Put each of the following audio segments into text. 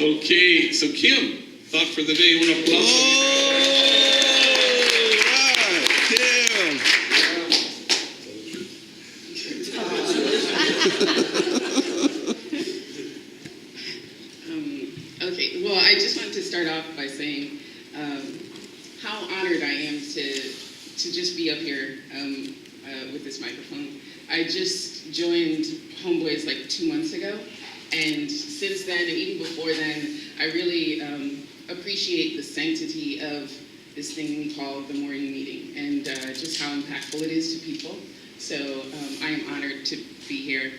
Okay, so Kim, thought for the day. Un aplauso. Okay, well, I just wanted to start off by saying how honored I am to just be up here with this microphone. I just joined Homeboys like 2 months ago, and since then, and even before then, I really appreciate the sanctity of this thing we call the morning meeting, and just how impactful it is to people. So I am honored to be here.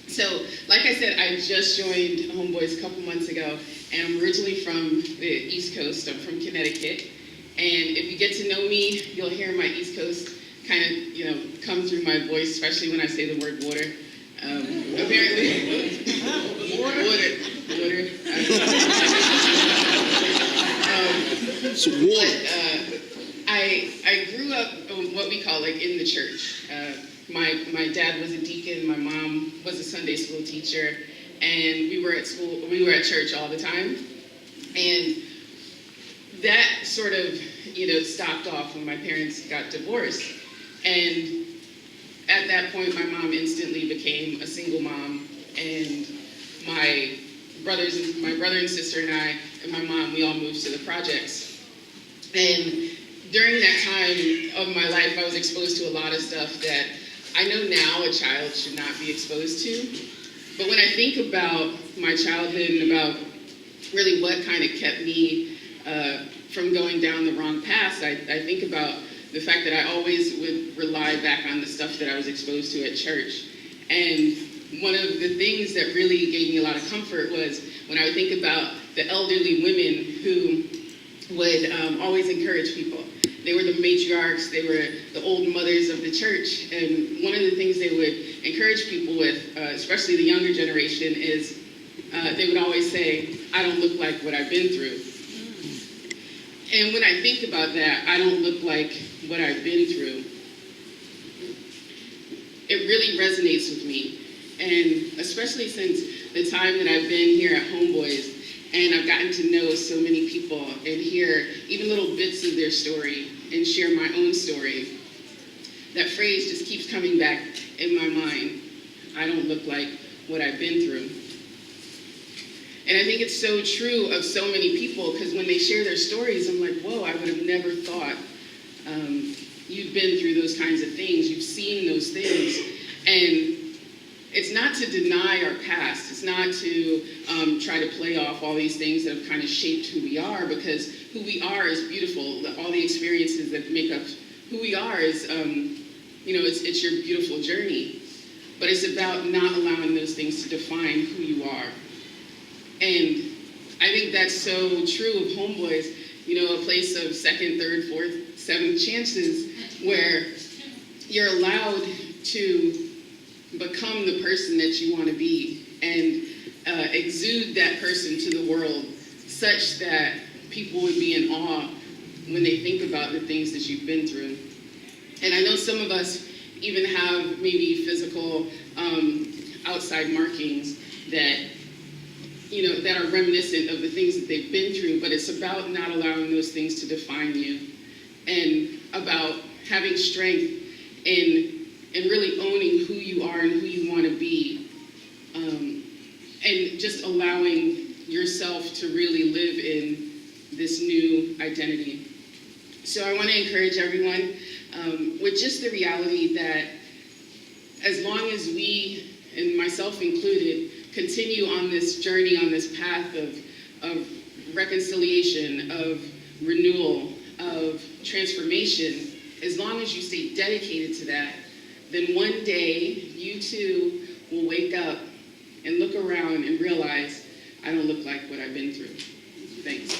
So, like I said, I just joined Homeboys a couple months ago, and I'm originally from the East Coast. I'm from Connecticut, and if you get to know me, you'll hear my East Coast kind of, come through my voice, especially when I say the word water. Apparently, water. It's water. I grew up what we call like in the church. My dad was a deacon, my mom was a Sunday school teacher, and we were at church all the time. And that sort of, stopped off when my parents got divorced. And at that point, my mom instantly became a single mom, and my brother and sister and I and my mom, we all moved to the projects. And during that time of my life, I was exposed to a lot of stuff that I know now a child should not be exposed to. But when I think about my childhood and about really what kind of kept me from going down the wrong path, I think about the fact that I always would rely back on the stuff that I was exposed to at church. And one of the things that really gave me a lot of comfort was when I would think about the elderly women who would always encourage people. They were the matriarchs, they were the old mothers of the church, and one of the things they would encourage people with, especially the younger generation, is they would always say, I don't look like what I've been through. And when I think about that, I don't look like what I've been through, it really resonates with me. And especially since the time that I've been here at Homeboys, and I've gotten to know so many people and hear even little bits of their story and share my own story, that phrase just keeps coming back in my mind. I don't look like what I've been through. And I think it's so true of so many people, because when they share their stories, I'm like, whoa, I would have never thought you've been through those kinds of things. You've seen those things. And it's not to deny our past. It's not to try to play off all these things that have kind of shaped who we are, because who we are is beautiful. All the experiences that make up who we are is, it's your beautiful journey. But it's about not allowing those things to define who you are. And I think that's so true of Homeboys, a place of second, third, fourth, seventh chances where you're allowed to become the person that you want to be and exude that person to the world such that people would be in awe when they think about the things that you've been through. And I know some of us even have maybe physical outside markings that that are reminiscent of the things that they've been through, but it's about not allowing those things to define you, and about having strength in really owning who you are and who you want to be, and just allowing yourself to really live in this new identity. So I want to encourage everyone with just the reality that as long as we, and myself included, continue on this journey, on this path of reconciliation, of renewal, of transformation, as long as you stay dedicated to that, then one day you too will wake up and look around and realize, I don't look like what I've been through. Thanks.